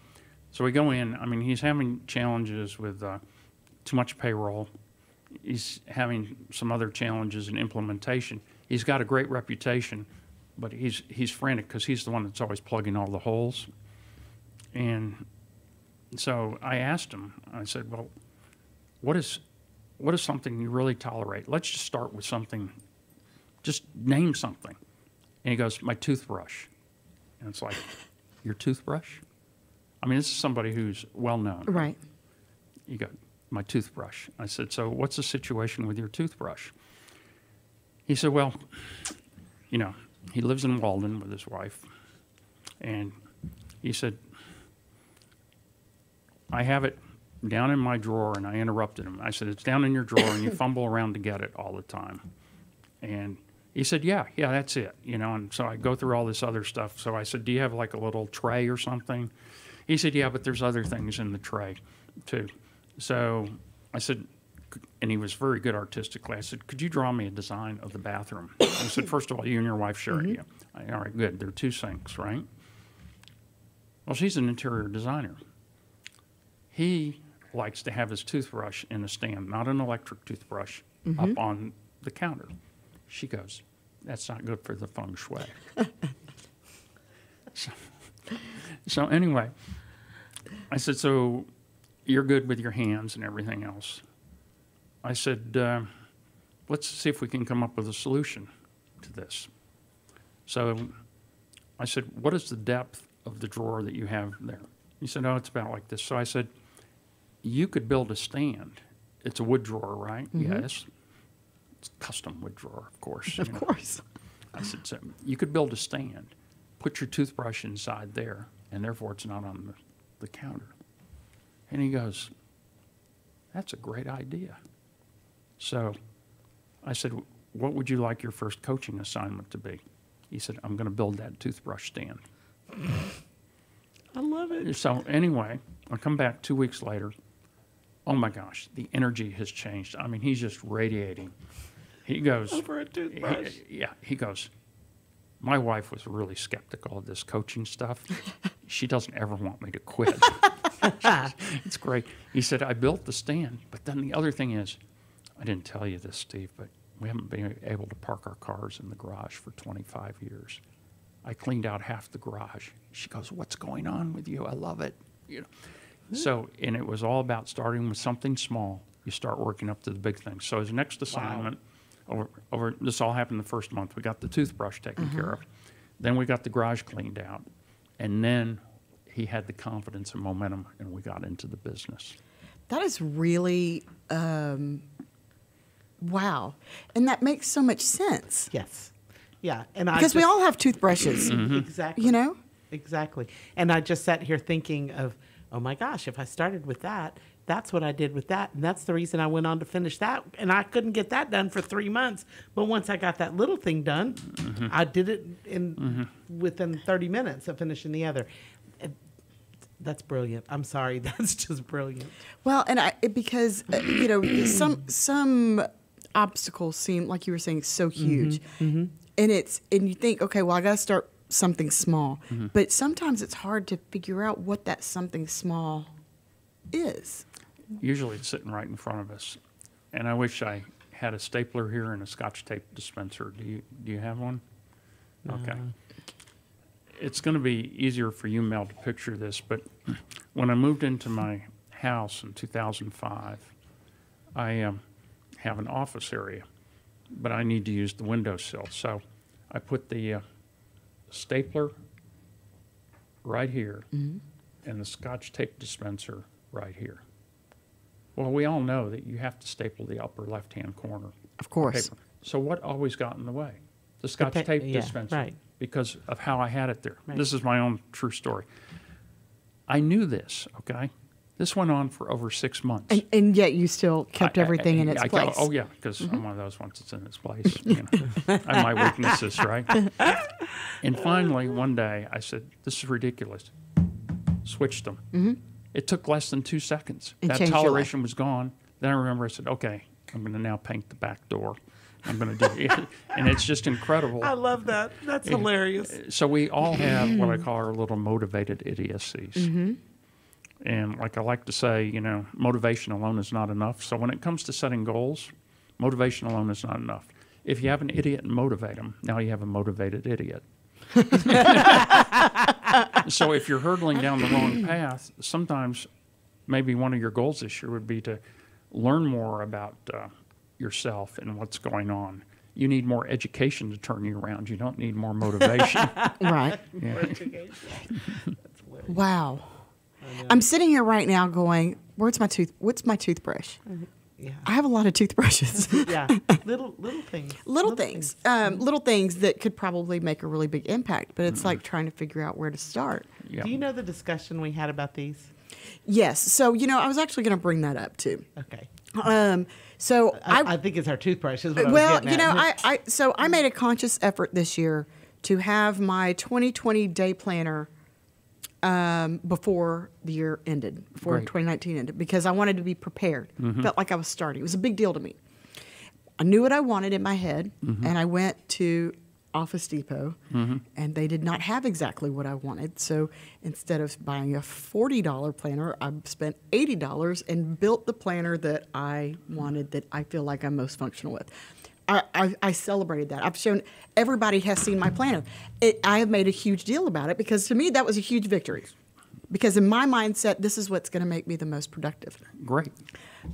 So we go in, I mean, he's having challenges with too much payroll. He's having some other challenges in implementation. He's got a great reputation, but he's frantic because he's the one that's always plugging all the holes. And so I asked him, I said, well, what is something you really tolerate? Let's just start with something, just name something. And he goes, my toothbrush. And it's like, your toothbrush? I mean, this is somebody who's well known. Right. You go, my toothbrush. I said, so what's the situation with your toothbrush? He said, well, you know, he lives in Walden with his wife. And he said, I have it down in my drawer, and I interrupted him. I said, it's down in your drawer, and you fumble around to get it all the time. And he said, yeah, that's it. You know, and so I go through all this other stuff. So I said, do you have like a little tray or something? He said, yeah, but there's other things in the tray too. So I said, and he was very good artistically. I said, could you draw me a design of the bathroom? I said, first of all, you and your wife share it. Yeah. All right, good. There are 2 sinks, right? Well, she's an interior designer. He likes to have his toothbrush in a stand, not an electric toothbrush, up on the counter. She goes, that's not good for the feng shui. So anyway, I said, so you're good with your hands and everything else. I said, let's see if we can come up with a solution to this. So I said, what is the depth of the drawer that you have there? He said, oh, it's about like this. So I said, you could build a stand. It's a wood drawer, right? Yes. It's a custom wood drawer, of course. Of course. I said, so you could build a stand, put your toothbrush inside there, and therefore it's not on the counter. And he goes, that's a great idea. So I said, what would you like your first coaching assignment to be? He said, I'm going to build that toothbrush stand. I love it. So anyway, I come back 2 weeks later. Oh my gosh, the energy has changed. I mean, he's just radiating. He goes, Over a toothbrush. He goes, my wife was really skeptical of this coaching stuff. She doesn't ever want me to quit. It's great. He said, I built the stand, but then the other thing is, I didn't tell you this, Steve, but we haven't been able to park our cars in the garage for 25 years. I cleaned out half the garage. She goes, what's going on with you? I love it. You know. So, and it was all about starting with something small. You start working up to the big things. So his next assignment, over this all happened the first month. We got the toothbrush taken care of. Then we got the garage cleaned out. And then he had the confidence and momentum, and we got into the business. That is really, wow. And that makes so much sense. Yes. Yeah. And Because we all have toothbrushes, exactly. you know? Exactly. And I just sat here thinking of, oh my gosh, if I started with that, that's what I did with that. And that's the reason I went on to finish that. And I couldn't get that done for 3 months. But once I got that little thing done, I did it in within 30 minutes of finishing the other. That's brilliant. I'm sorry. That's just brilliant. Well, and because, you know, some obstacles seem, like you were saying, so huge. And you think, okay, well, I got to start something small. But sometimes it's hard to figure out what that something small is. Usually it's sitting right in front of us. And I wish I had a stapler here and a Scotch tape dispenser. Do you have one? Okay. It's going to be easier for you, Mel, to picture this, but when I moved into my house in 2005, I have an office area, but I need to use the windowsill. So I put the stapler right here and the Scotch tape dispenser right here. Well, we all know that you have to staple the upper left-hand corner. Of course. Paper. So what always got in the way? The Scotch tape dispenser. Right. Because of how I had it there. Right. This is my own true story. I knew this, okay? This went on for over 6 months. And yet you still kept everything in its place. Oh, yeah, because I'm one of those ones that's in its place. You know. I have my weaknesses, right? And finally, one day, I said, this is ridiculous. Switched them. It took less than 2 seconds. It that changed your toleration was gone. Then I remember I said, okay, I'm going to now paint the back door. I'm going to do it. And it's just incredible. I love that. That's hilarious. So we all have what I call our little motivated idiocies. And like I like to say, you know, motivation alone is not enough. So when it comes to setting goals, motivation alone is not enough. If you have an idiot and motivate them, now you have a motivated idiot. So if you're hurtling down the wrong path, sometimes maybe one of your goals this year would be to learn more about yourself and what's going on. You need more education to turn you around. You don't need more motivation. Right. Yeah. Wow. I'm sitting here right now going, what's my toothbrush? Yeah. I have a lot of toothbrushes. Yeah. Little things. Little things that could probably make a really big impact, but it's like trying to figure out where to start. Yeah. Do you know the discussion we had about these? Yes. So, you know, I was actually going to bring that up too. Okay. So I think it's our toothbrush. Is what well, I was getting at. I made a conscious effort this year to have my 2020 day planner before the year ended, before Great. 2019 ended, because I wanted to be prepared. Felt like I was starting. It was a big deal to me. I knew what I wanted in my head, and I went to Office Depot, and they did not have exactly what I wanted. So instead of buying a $40 planner, I spent $80 and built the planner that I wanted, that I feel like I'm most functional with. I celebrated that. I've shown everybody has seen my planner. I have made a huge deal about it because to me that was a huge victory. Because in my mindset, this is what's going to make me the most productive. Great.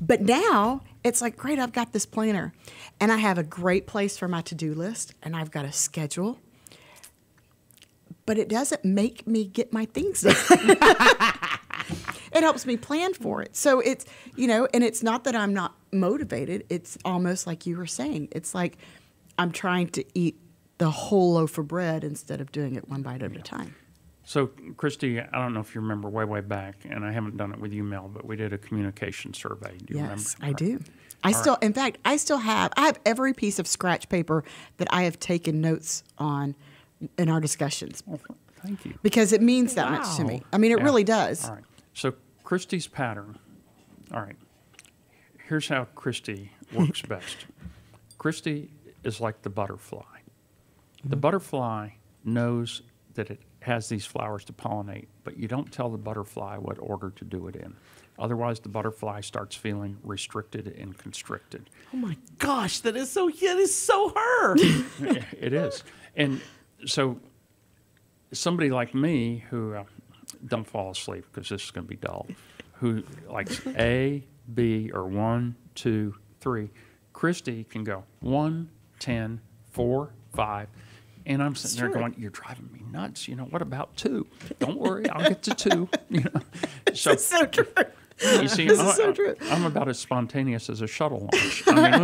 But now it's like, great, I've got this planner and I have a great place for my to-do list and I've got a schedule. But it doesn't make me get my things done. It helps me plan for it. So it's, you know, and it's not that I'm not motivated. It's almost like you were saying. It's like I'm trying to eat the whole loaf of bread instead of doing it one bite at a time. So, Christy, I don't know if you remember way back, and I haven't done it with you, Mel, but we did a communication survey. Do you remember? Yes, I do. I have every piece of scratch paper that I have taken notes on in our discussions. Well, thank you. Because it means that much to me. I mean, it Yeah. really does. All right. So, Christy's pattern. All right. Here's how Christy works best. Christy is like the butterfly. The butterfly knows that it has these flowers to pollinate, but you don't tell the butterfly what order to do it in. Otherwise, the butterfly starts feeling restricted and constricted. Oh my gosh, that is so her. It is. And so somebody like me who, don't fall asleep because this is going to be dull, who likes A, B, or 1, 2, 3, Christy can go 1, 10, 4, 5. And I'm sitting there going, you're driving me nuts. You know, what about 2? Don't worry, I'll get to 2. You know, so It's so true. you see, This is so true. I'm about as spontaneous as a shuttle launch. I mean,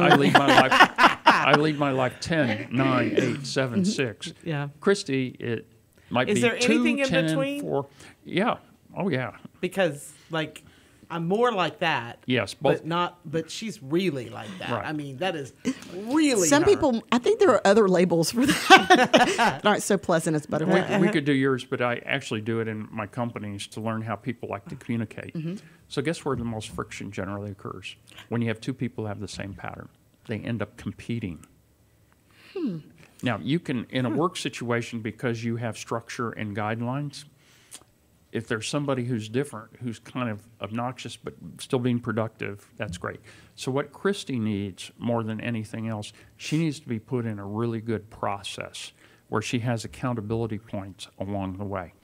I lead my life 10, 9, 8, 7, 6. Yeah. Christy, it might Is be there 2, anything in 10, between? 4. Yeah. Oh, yeah. Because like I'm more like that. Yes, both. But she's really like that. Right. I mean, that is really Some her. people, I think there are other labels for that that aren't so pleasant as butterfly. We could do yours, but I actually do it in my companies to learn how people like to communicate. So guess where the most friction generally occurs? When you have 2 people who have the same pattern. They end up competing. Now, you can, in a work situation, because you have structure and guidelines, if there's somebody who's different, who's kind of obnoxious but still being productive, that's great. So what Christy needs more than anything else, she needs to be put in a really good process where she has accountability points along the way.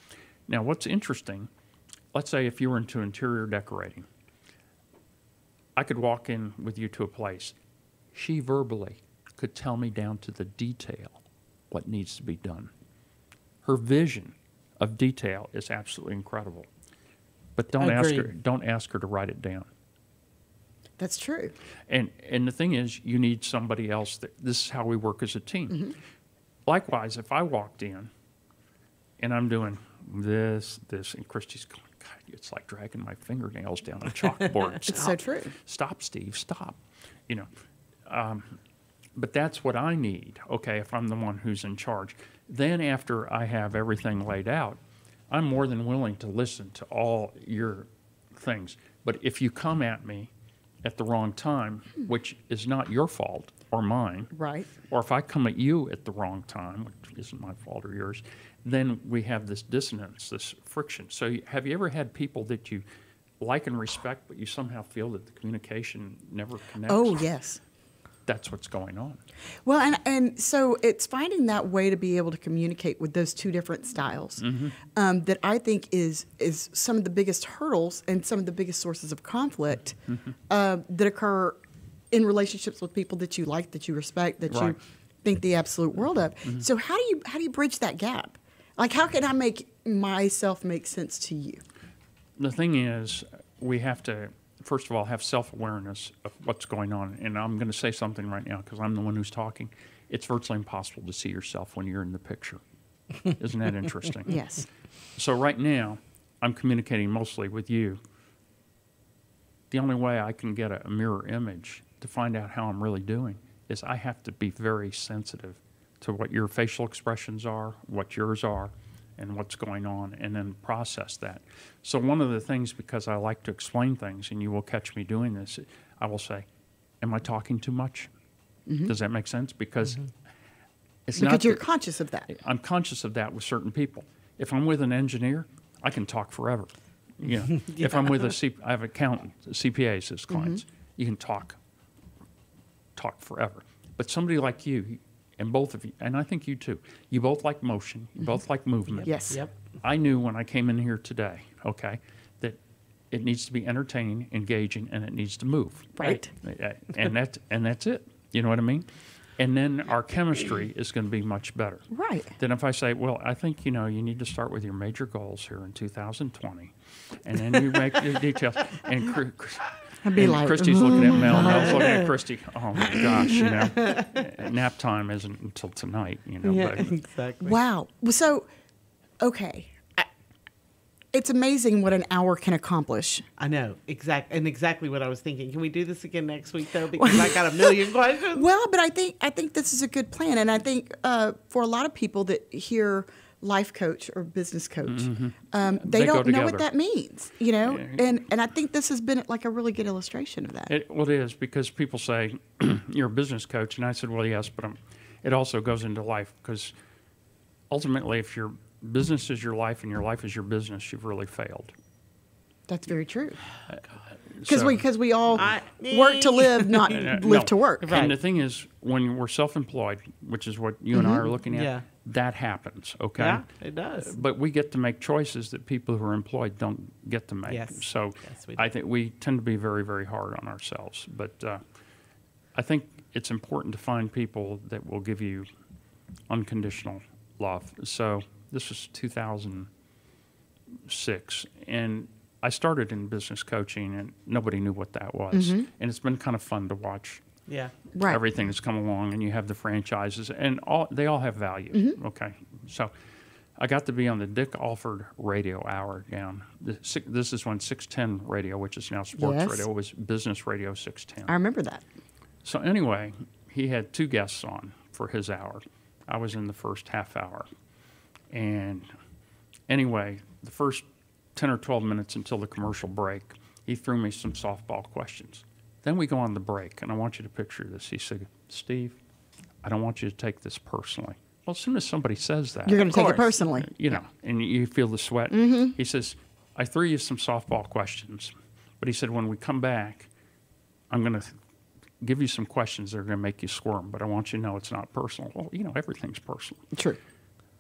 Now, what's interesting, let's say if you were into interior decorating, I could walk in with you to a place. She verbally could tell me down to the detail what needs to be done. Her vision of detail is absolutely incredible. But don't ask her to write it down. That's true. And the thing is, you need somebody else. This is how we work as a team. Likewise, if I walked in and I'm doing this, and Christy's going, God, it's like dragging my fingernails down the chalkboard. It's so true. Stop, Steve, stop. You know, but that's what I need, okay, if I'm the one who's in charge. Then after I have everything laid out, I'm more than willing to listen to all your things. But if you come at me at the wrong time, which is not your fault, or mine, Right. or if I come at you at the wrong time, which isn't my fault or yours, then we have this dissonance, this friction. So have you ever had people that you like and respect, but you somehow feel that the communication never connects? Oh, yes. That's what's going on. Well, and so it's finding that way to be able to communicate with those two different styles that I think is some of the biggest hurdles and some of the biggest sources of conflict that occur in relationships with people that you like, that you respect, that Right. you think the absolute world of. So how do you bridge that gap? Like, how can I make myself make sense to you? The thing is, we have to, first of all, have self-awareness of what's going on. And I'm going to say something right now because I'm the one who's talking. It's virtually impossible to see yourself when you're in the picture. Isn't that interesting? Yes. So right now, I'm communicating mostly with you. The only way I can get a mirror image to find out how I'm really doing is I have to be very sensitive to what your facial expressions are, what yours are, and what's going on, and then process that. So one of the things, because I like to explain things, and you will catch me doing this, I will say, am I talking too much? Does that make sense? Because it's not Because you're that- conscious of that. I'm conscious of that with certain people. If I'm with an engineer, I can talk forever. You know, if I'm with I have accountants, CPAs as clients, you can talk forever. But somebody like you, and both of you, and I think you too, you both like motion, you both like movement. Yes. Yep. I knew when I came in here today, okay, that it needs to be entertaining, engaging, and it needs to move. Right. And that's it. You know what I mean? And then our chemistry is going to be much better. Right. Then if I say, well, I think, you need to start with your major goals here in 2020, and then you make the details. And I'd be like, Christy's looking at Mel, Mel's looking at Christy. Oh my gosh, nap time isn't until tonight, Yeah, But exactly. Wow. So, okay. It's amazing what an hour can accomplish. I know exactly what I was thinking. Can we do this again next week though? Because I got a million questions. Well, but I think this is a good plan, and I think for a lot of people that hear life coach or business coach, they go don't know together. what that means, And I think this has been like a really good illustration of that. it is, because people say, you're a business coach, and I said, well, yes, but it also goes into life, because ultimately, if your business is your life and your life is your business, you've really failed. That's very true. So- Because we all work to live, not live No. to work. Right. And the thing is, when we're self-employed, which is what you and I are looking at, Yeah. that happens, okay? Yeah, it does. But we get to make choices that people who are employed don't get to make. Yes. So Yes, we I do. think we tend to be very, very hard on ourselves. But I think it's important to find people that will give you unconditional love. So this was 2006, and I started in business coaching, and nobody knew what that was. And it's been kind of fun to watch Yeah. Right. everything that's come along, and you have the franchises, and they all have value. Okay, so I got to be on the Dick Alford radio hour down. This is when 610 radio, which is now sports Yes. radio, was business radio 610. I remember that. So anyway, he had two guests on for his hour. I was in the first half hour, and anyway, the first 10 or 12 minutes until the commercial break, he threw me some softball questions. Then we go on the break, and I want you to picture this. He said, Steve, I don't want you to take this personally. Well, as soon as somebody says that, You're going to take it course. personally. and you feel the sweat. He says, I threw you some softball questions, but he said, when we come back, I'm going to give you some questions that are going to make you squirm, but I want you to know it's not personal. Well, everything's personal. True.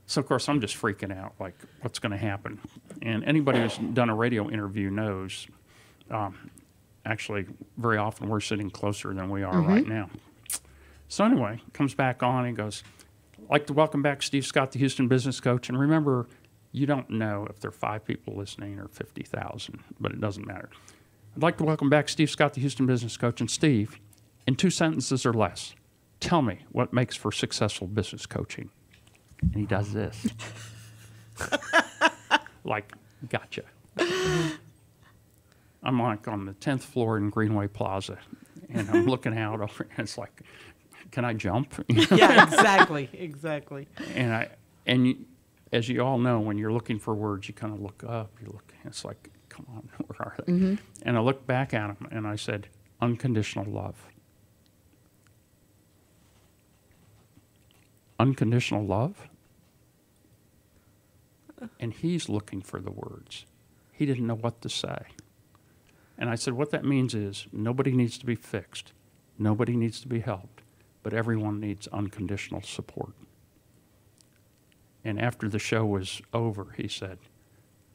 So, of course, I'm just freaking out, like, what's going to happen? And anybody who's done a radio interview knows, actually, very often we're sitting closer than we are right now. So anyway, comes back on and goes, I'd like to welcome back Steve Scott, the Houston business coach. And remember, you don't know if there are 5 people listening or 50,000, but it doesn't matter. I'd like to welcome back Steve Scott, the Houston business coach. And Steve, in 2 sentences or less, tell me what makes for successful business coaching. And he does this. Like, gotcha. I'm like on the 10th floor in Greenway Plaza, and I'm looking out over, and it's like, can I jump? Yeah, exactly. As you all know, when you're looking for words, you kind of look up, it's like, come on, where are they? And I looked back at him, and I said, unconditional love. unconditional love? And he's looking for the words. He didn't know what to say. And I said, what that means is nobody needs to be fixed. Nobody needs to be helped. But everyone needs unconditional support. And after the show was over, he said,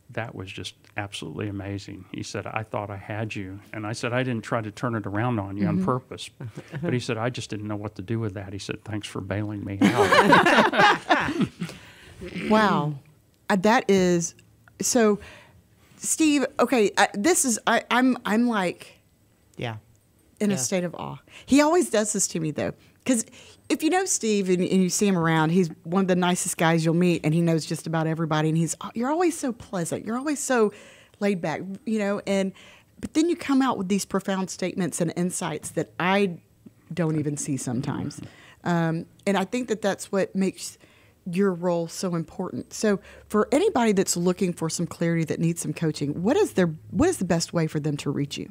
that was just absolutely amazing. He said, I thought I had you. And I said, I didn't try to turn it around on you on purpose. But he said, I just didn't know what to do with that. He said, thanks for bailing me out. Wow. That is so, Steve. Okay, I'm like Yeah. in a state of awe. He always does this to me though, because if you know Steve and you see him around, he's one of the nicest guys you'll meet, and he knows just about everybody. And you're always so pleasant. You're always so laid back, But then you come out with these profound statements and insights that I don't even see sometimes, and I think that that's what makes your role so important. So for anybody that's looking for some clarity, that needs some coaching, what is the best way for them to reach you?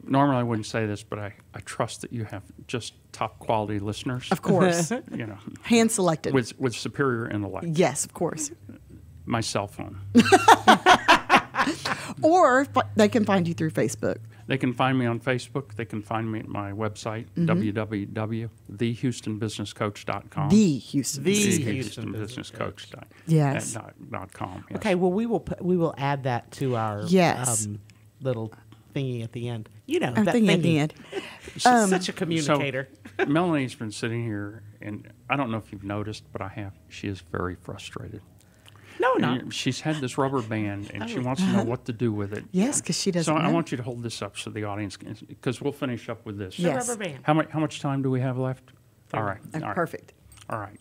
Normally I wouldn't say this, but I trust that you have just top quality listeners. Of course. Hand selected. With superior intellect. Yes, of course. My cell phone. Or they can find you through Facebook. They can find me on Facebook. They can find me at my website, www.thehoustonbusinesscoach.com. TheHoustonBusinessCoach. Yes. .com. Yes. Okay, well, we will add that to our little thingy at the end. That thingy at the end. She's such a communicator. So, Melanie's been sitting here, and I don't know if you've noticed, but I have. She is very frustrated. No, not. She's had this rubber band, and she wants to know what to do with it. Yes, because she doesn't So know. I want you to hold this up so the audience can, because we'll finish up with this. Yes. Rubber band. How much time do we have left? All right. All right. Perfect. All right.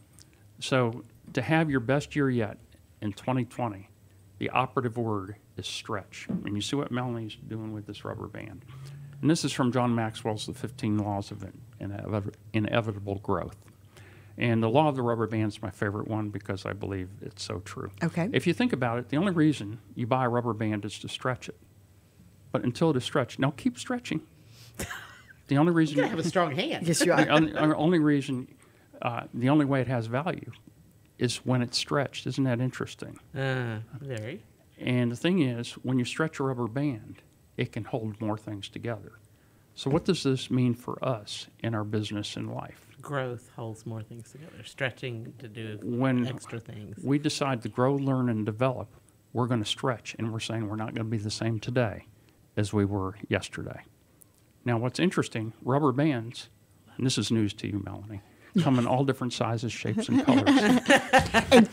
So to have your best year yet in 2020, the operative word is stretch. And you see what Melanie's doing with this rubber band. And this is from John Maxwell's The 15 Laws of Inevitable Growth. And the law of the rubber band is my favorite one because I believe it's so true. Okay. If you think about it, the only reason you buy a rubber band is to stretch it. But until it is stretched, now keep stretching. The only reason You have a strong hand. Yes, you are. the only reason, the only way it has value is when it's stretched. Isn't that interesting? Very. And the thing is, when you stretch a rubber band, it can hold more things together. So what does this mean for us in our business and life? Growth holds more things together. Stretching to do When extra things. we decide to grow, learn, and develop, we're going to stretch, and we're saying we're not going to be the same today as we were yesterday. Now, what's interesting, rubber bands, and this is news to you, Melanie, come in all different sizes, shapes, and colors.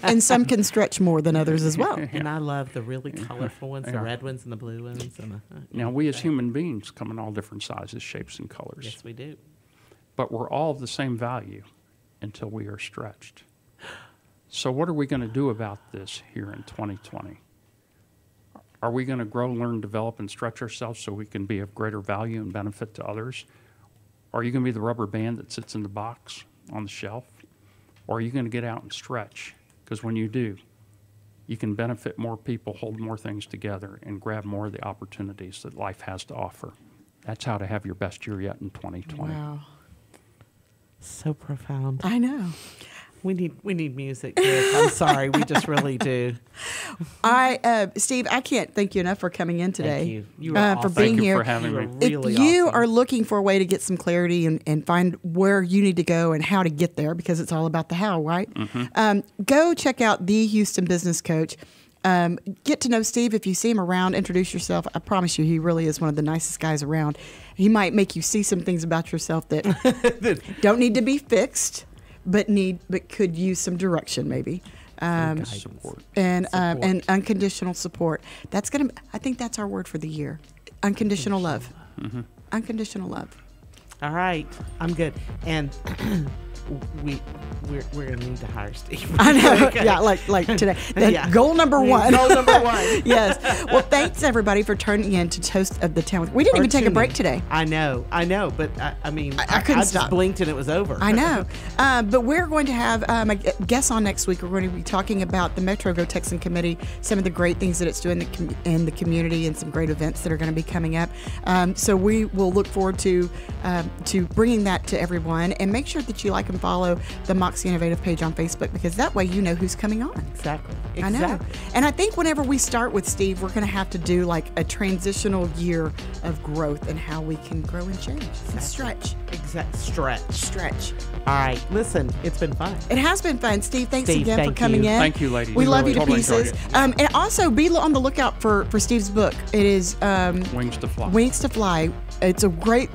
and some can stretch more than others as well. And I love the really colorful ones, the red ones and the blue ones. And Now, we as human beings come in all different sizes, shapes, and colors. yes, we do. But we're all of the same value until we are stretched. So what are we going to do about this here in 2020? Are we going to grow, learn, develop, and stretch ourselves so we can be of greater value and benefit to others? Are you going to be the rubber band that sits in the box on the shelf? Or are you going to get out and stretch? Because when you do, you can benefit more people, hold more things together, and grab more of the opportunities that life has to offer. That's how to have your best year yet in 2020. Wow. So profound. I know. We need music, Dick. I'm sorry. We just really do. Steve, I can't thank you enough for coming in today. Thank you. You are for awesome. being Thank you here. for having me. Really If you awesome. are looking for a way to get some clarity and find where you need to go and how to get there, because it's all about the how, right? Go check out The Houston Business Coach. Get to know Steve. If you see him around, introduce yourself. I promise you, he really is one of the nicest guys around. He might make you see some things about yourself that don't need to be fixed, but could use some direction, maybe. Support. And unconditional support. I think that's our word for the year. Unconditional love. Unconditional love. All right. I'm good. And we're gonna need to hire Steve. I know. Okay. Yeah, like today. Yeah. Goal number one. Goal number one. Yes. Well, thanks everybody for turning in to Toast of the Town. We didn't even take a break today. I know, but I mean, I couldn't just stop. blinked and it was over. I know. But we're going to have a guest on next week. We're going to be talking about the Metro Go Texan Committee, some of the great things that it's doing in the community, and some great events that are going to be coming up. So we will look forward to bringing that to everyone. And make sure that you like and and follow the Moxie Innovative page on Facebook, because that way you know who's coming on. Exactly. I know. And I think whenever we start with Steve, we're going to have to do like a transitional year of growth and how we can grow and change. And stretch. Stretch. All right. Listen, it's been fun. It has been fun. Steve, thanks Steve, again for thank coming you. in. Thank you, ladies. We love you to Totally pieces. enjoyed it. And also be on the lookout for Steve's book. It is Wings to Fly. Wings to Fly. It's a great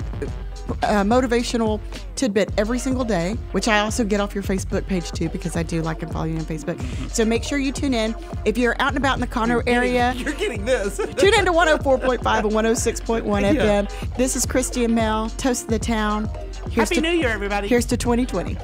motivational tidbit every single day, which I also get off your Facebook page too, because I do like and follow you on Facebook. So make sure you tune in. If you're out and about in the Conroe area, You're getting this. tune in to 104.5 and 106.1 FM. This is Christy and Mel. Toast of the town. Happy New Year, everybody. Here's to 2020.